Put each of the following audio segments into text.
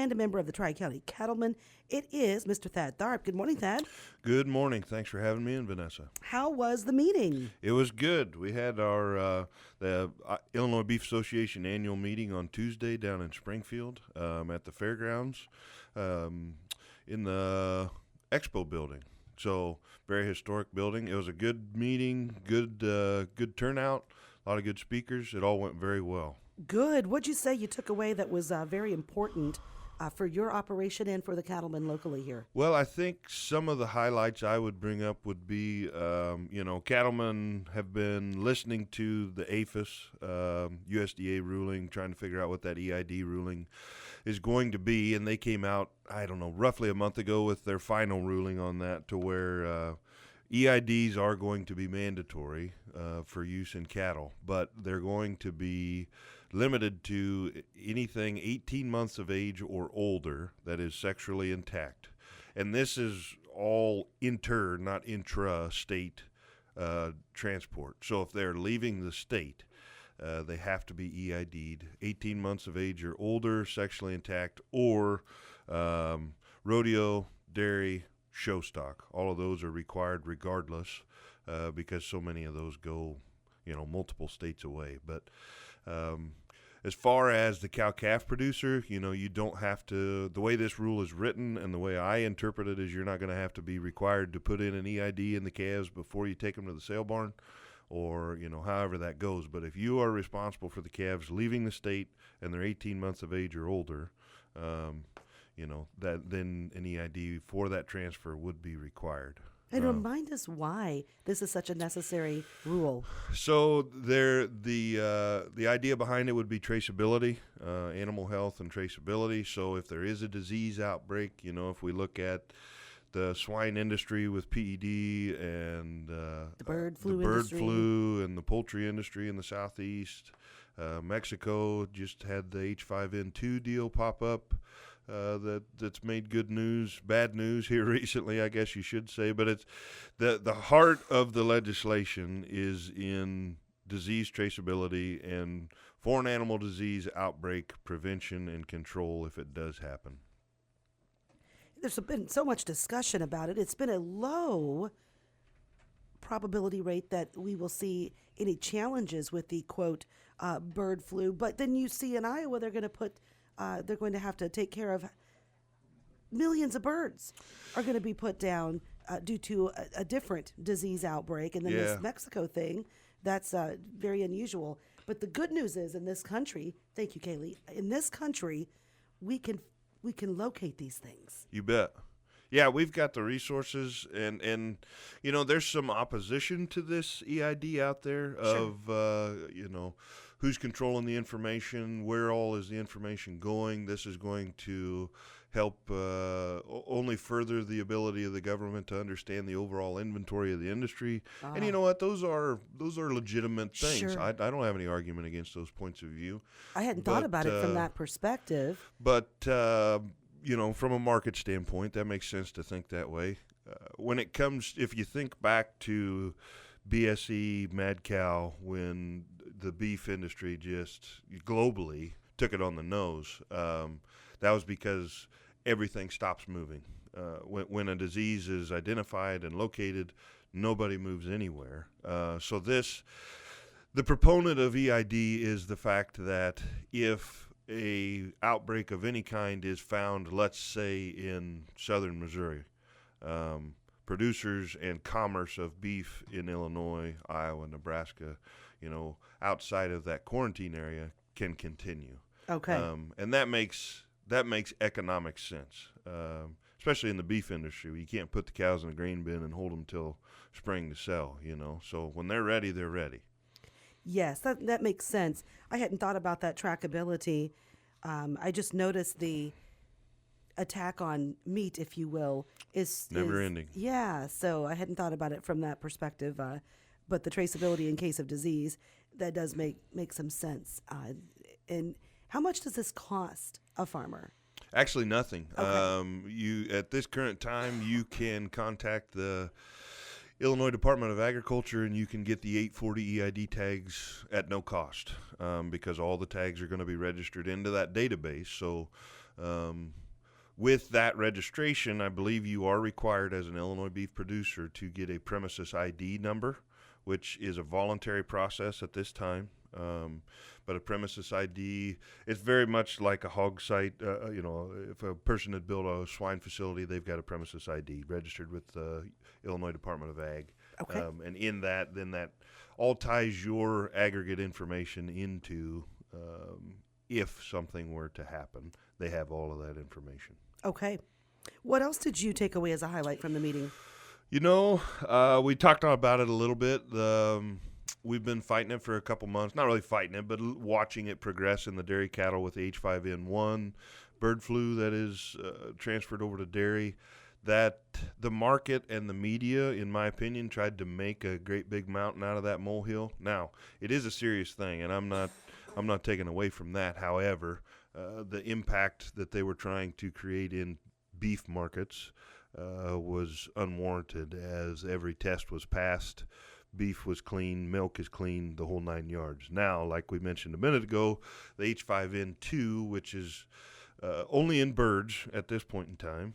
and a member of the Tri-County Cattlemen. It is Mr. Thad Tharp. Good morning, Thad. Good morning. Thanks for having me in, Vanessa. How was the meeting? It was good. We had our the Illinois Beef Association annual meeting on Tuesday down in Springfield at the fairgrounds in the expo building. So very historic building. It was a good meeting, good turnout, a lot of good speakers. It all went very well. Good. What'd you say you took away that was very important for your operation and for the cattlemen locally here? Well, I think some of the highlights I would bring up would be, cattlemen have been listening to the APHIS USDA ruling, trying to figure out what that EID ruling is going to be, and they came out, roughly a month ago with their final ruling on that, to where EIDs are going to be mandatory for use in cattle, but they're going to be limited to anything 18 months of age or older that is sexually intact. And this is all inter, not intra-state transport. So if they're leaving the state, they have to be EID'd, 18 months of age or older, sexually intact, or rodeo, dairy, show stock. All of those are required regardless because so many of those go, multiple states away. But as far as the cow-calf producer, you don't have to, the way this rule is written and the way I interpret it is you're not going to have to be required to put in an EID in the calves before you take them to the sale barn or, however that goes. But if you are responsible for the calves leaving the state and they're 18 months of age or older, that then an EID for that transfer would be required. And remind us why this is such a necessary rule. So the idea behind it would be traceability, animal health and traceability. So if there is a disease outbreak, if we look at the swine industry with PED and the bird flu and the poultry industry in the southeast, Mexico just had the H5N2 deal pop up. That's made bad news here recently, I guess you should say. But it's the heart of the legislation is in disease traceability and foreign animal disease outbreak prevention and control if it does happen. There's been so much discussion about it. It's been a low probability rate that we will see any challenges with the, quote, bird flu. But then you see in Iowa they're going to have to take care of millions of birds are going to be put down due to a different disease outbreak. And then this Mexico thing, that's very unusual. But the good news is in this country, thank you, Kaylee, in this country, we can locate these things. You bet. Yeah, we've got the resources, and there's some opposition to this EID out there of, who's controlling the information, where all is the information going. This is going to help only further the ability of the government to understand the overall inventory of the industry. And you know what? Those are legitimate things. Sure. I don't have any argument against those points of view. I hadn't thought about it from that perspective. But from a market standpoint, that makes sense to think that way. When it comes, if you think back to BSE, Mad Cow, when the beef industry just globally took it on the nose, that was because everything stops moving. When a disease is identified and located, nobody moves anywhere. The proponent of EID is the fact that if a outbreak of any kind is found, let's say in southern Missouri, producers and commerce of beef in Illinois, Iowa, Nebraska, outside of that quarantine area can continue. Okay. And that makes economic sense, especially in the beef industry. You can't put the cows in a grain bin and hold them till spring to sell, So when they're ready, they're ready. Yes, that makes sense. I hadn't thought about that trackability. I just noticed the attack on meat, if you will, is never ending. Yeah, so I hadn't thought about it from that perspective. But the traceability in case of disease, that does make some sense. And how much does this cost a farmer? Actually, nothing. Okay. You at this current time, you can contact the Illinois Department of Agriculture, and you can get the 840 EID tags at no cost because all the tags are going to be registered into that database. So With that registration, I believe you are required as an Illinois beef producer to get a premises ID number, which is a voluntary process at this time. But a premises ID, it's very much like a hog site. If a person had built a swine facility, they've got a premises ID registered with the Illinois Department of Ag. Okay. And in that, then that all ties your aggregate information into if something were to happen, they have all of that information. Okay. What else did you take away as a highlight from the meeting? We talked about it a little bit. We've been fighting it for a couple months. Not really fighting it, but watching it progress in the dairy cattle with H5N1 bird flu that is transferred over to dairy. That the market and the media, in my opinion, tried to make a great big mountain out of that molehill. Now, it is a serious thing, and I'm not taking away from that. However, the impact that they were trying to create in beef markets was unwarranted, as every test was passed. Beef was clean, milk is clean, the whole 9 yards. Now, like we mentioned a minute ago, the H5N2, which is only in birds at this point in time,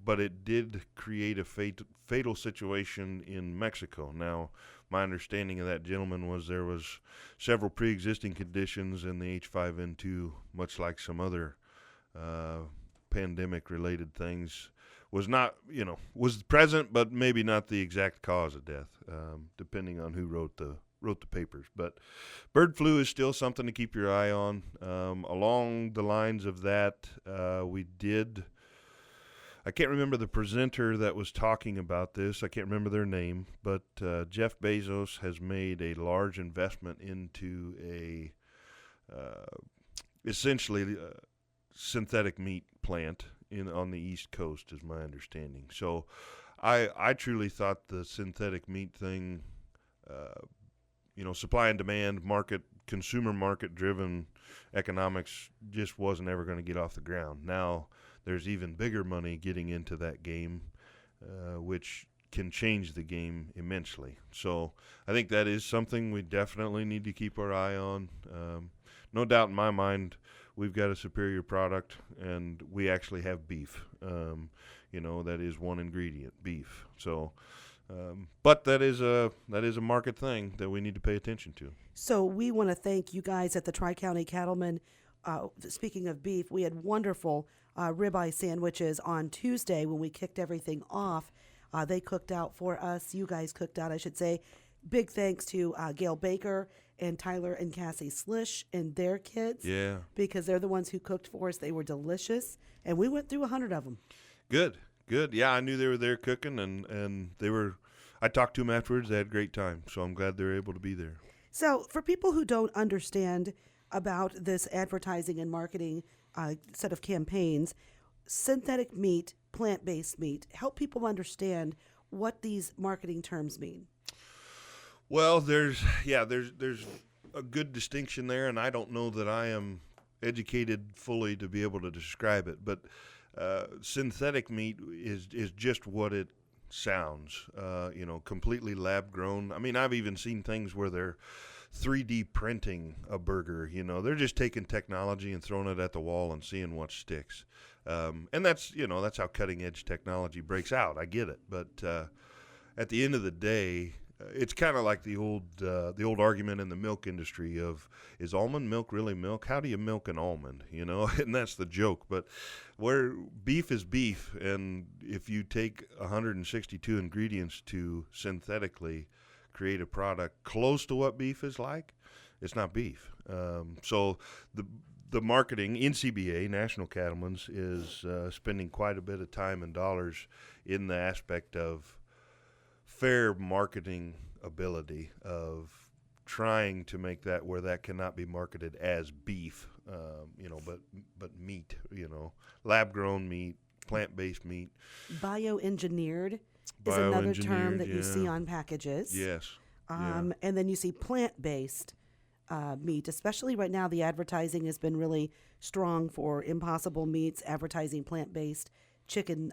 but it did create a fatal situation in Mexico. Now, my understanding of that gentleman was there was several pre-existing conditions, and the H5N2, much like some other pandemic-related things, was present, but maybe not the exact cause of death, depending on who wrote the papers. But bird flu is still something to keep your eye on. Along the lines of that, I can't remember the presenter that was talking about this. I can't remember their name, but Jeff Bezos has made a large investment into essentially synthetic meat plant on the East Coast, is my understanding. So I truly thought the synthetic meat thing, supply and demand, consumer market driven economics just wasn't ever going to get off the ground. Now there's even bigger money getting into that game, which can change the game immensely. So I think that is something we definitely need to keep our eye on. No doubt in my mind, we've got a superior product, and we actually have beef. That is one ingredient, beef. So, but that is a market thing that we need to pay attention to. So we want to thank you guys at the Tri-County Cattlemen. Speaking of beef, we had wonderful ribeye sandwiches on Tuesday when we kicked everything off. They cooked out for us. You guys cooked out, I should say. Big thanks to Gail Baker and Tyler and Cassie Slish and their kids. Yeah. Because they're the ones who cooked for us. They were delicious. And we went through 100 of them. Good. Yeah, I knew they were there cooking, and I talked to them afterwards. They had a great time. So I'm glad they were able to be there. So for people who don't understand about this advertising and marketing set of campaigns, synthetic meat, plant-based meat, help people understand what these marketing terms mean. Well, there's a good distinction there, and I don't know that I am educated fully to be able to describe it. But synthetic meat is just what it sounds. Completely lab grown. I mean, I've even seen things where they're 3D printing a burger. They're just taking technology and throwing it at the wall and seeing what sticks. And that's how cutting edge technology breaks out. I get it, but at the end of the day, it's kind of like the old argument in the milk industry of, is almond milk really milk? How do you milk an almond? And that's the joke. But where beef is beef, and if you take 162 ingredients to synthetically create a product close to what beef is like, it's not beef. So the marketing, NCBA, National Cattlemen's, is spending quite a bit of time and dollars in the aspect of fair marketing ability, of trying to make that where that cannot be marketed as beef, but meat, lab-grown meat, plant-based meat. Bioengineered is another term that you see on packages. Yes. And then you see plant-based meat, especially right now. The advertising has been really strong for Impossible Meats, advertising plant-based chicken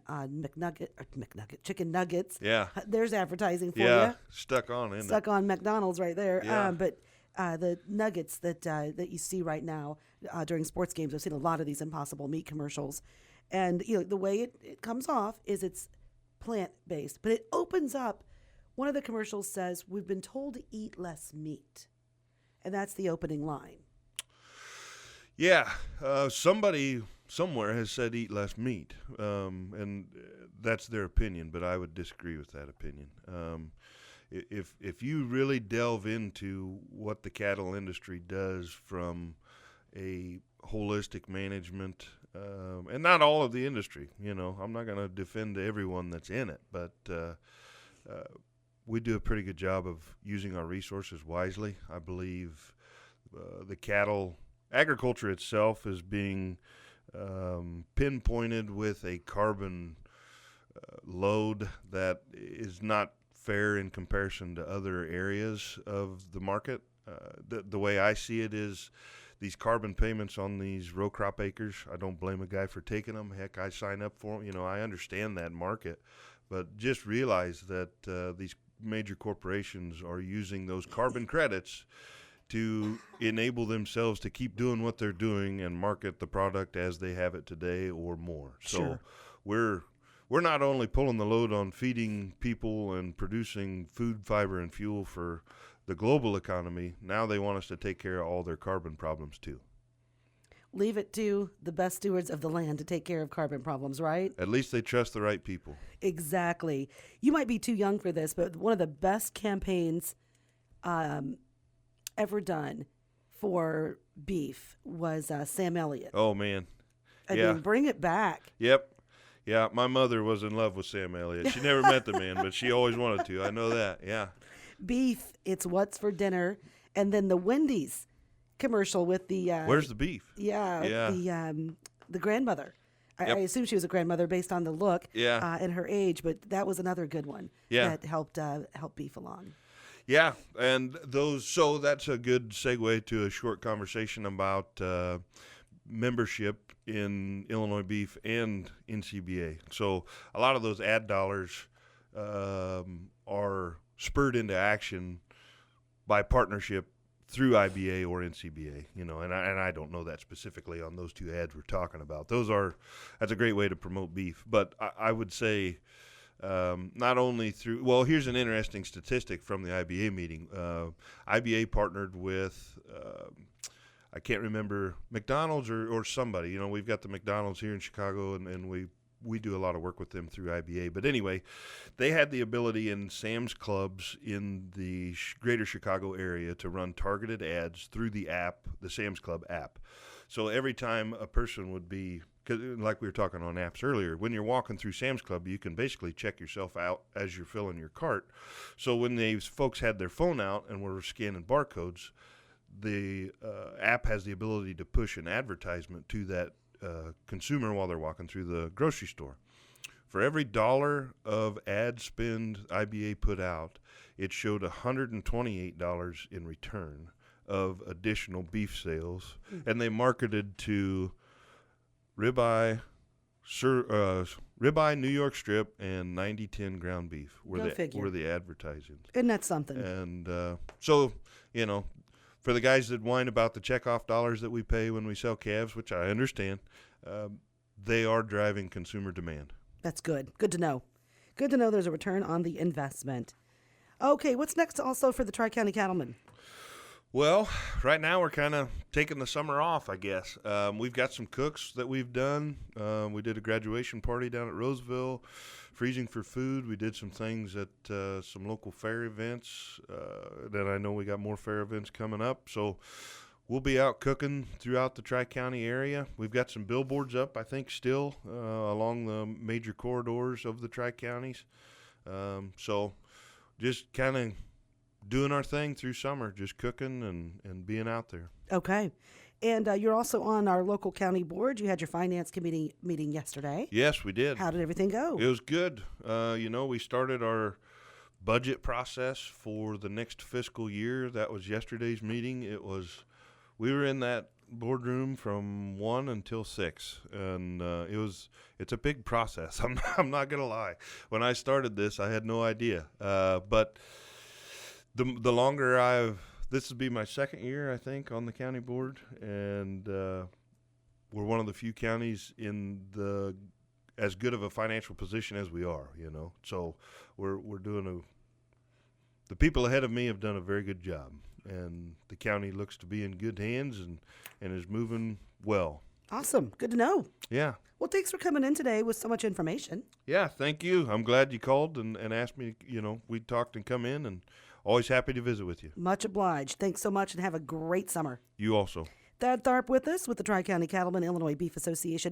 chicken nuggets. Yeah. There's advertising for you. Yeah, stuck on McDonald's right there. Yeah. But The nuggets that you see right now during sports games. I've seen a lot of these Impossible Meat commercials, and the way it comes off is it's plant-based, but it opens up. One of the commercials says, "We've been told to eat less meat," and that's the opening line. Yeah, somebody somewhere has said eat less meat, and that's their opinion, but I would disagree with that opinion. If you really delve into what the cattle industry does from a holistic management, and not all of the industry, I'm not going to defend everyone that's in it, but we do a pretty good job of using our resources wisely. I believe the cattle agriculture itself is being pinpointed with a carbon load that is not fair in comparison to other areas of the market. The way I see it is these carbon payments on these row crop acres, I don't blame a guy for taking them. Heck, I sign up for them. I understand that market. But just realize that these major corporations are using those carbon credits to enable themselves to keep doing what they're doing and market the product as they have it today or more. Sure. So we're not only pulling the load on feeding people and producing food, fiber, and fuel for the global economy. Now they want us to take care of all their carbon problems too. Leave it to the best stewards of the land to take care of carbon problems, right? At least they trust the right people. Exactly. You might be too young for this, but one of the best campaigns ever done for beef was Sam Elliott. Oh, man. I mean, bring it back. Yep. Yeah, my mother was in love with Sam Elliott. She never met the man, but she always wanted to. I know that, yeah. Beef, it's what's for dinner. And then the Wendy's commercial with the... Where's the beef? Yeah. The grandmother. Yep. I assume she was a grandmother based on the look and her age, but that was another good one that helped beef along. Yeah, and so that's a good segue to a short conversation about membership in Illinois Beef and NCBA. So a lot of those ad dollars are spurred into action by partnership through IBA or NCBA, and I don't know that specifically on those two ads we're talking about. That's a great way to promote beef, but I would say not only through, well, here's an interesting statistic from the IBA meeting. IBA partnered with, I can't remember, McDonald's or somebody. We've got the McDonald's here in Chicago, and we do a lot of work with them through IBA. But anyway, they had the ability in Sam's Clubs in the greater Chicago area to run targeted ads through the app, the Sam's Club app. So every time a person would be, cause like we were talking on apps earlier, when you're walking through Sam's Club, you can basically check yourself out as you're filling your cart. So when these folks had their phone out and were scanning barcodes, the app has the ability to push an advertisement to that consumer while they're walking through the grocery store. For every $1 of ad spend IBA put out, it showed $128 in return of additional beef sales, and they marketed to ribeye, New York strip, and 90-10 ground beef were the advertising. Isn't that something? And so, for the guys that whine about the checkoff dollars that we pay when we sell calves, which I understand, they are driving consumer demand. That's good. Good to know. Good to know there's a return on the investment. Okay, what's next also for the Tri-County Cattlemen? Well, right now we're kind of taking the summer off, I guess. We've got some cooks that we've done. We did a graduation party down at Roseville, freezing for food. We did some things at some local fair events. Then I know we got more fair events coming up. So we'll be out cooking throughout the Tri-County area. We've got some billboards up, I think, still along the major corridors of the Tri-Counties. So just kind of doing our thing through summer, just cooking and being out there. Okay. And you're also on our local county board. You had your finance committee meeting yesterday. Yes, we did. How did everything go? It was good. We started our budget process for the next fiscal year. That was yesterday's meeting. We were in that boardroom from 1 until 6, and it's a big process. I'm not gonna lie. When I started this, I had no idea. But the longer I've This will be my second year, I think, on the county board, and we're one of the few counties in as good of a financial position as we are. So we're doing the people ahead of me have done a very good job, and the county looks to be in good hands and is moving well. Awesome. Good to know. Yeah. Well, thanks for coming in today with so much information. Yeah, thank you. I'm glad you called and asked me. We talked and come in, and always happy to visit with you. Much obliged. Thanks so much, and have a great summer. You also. Thad Tharp with us with the Tri-County Cattlemen Illinois Beef Association.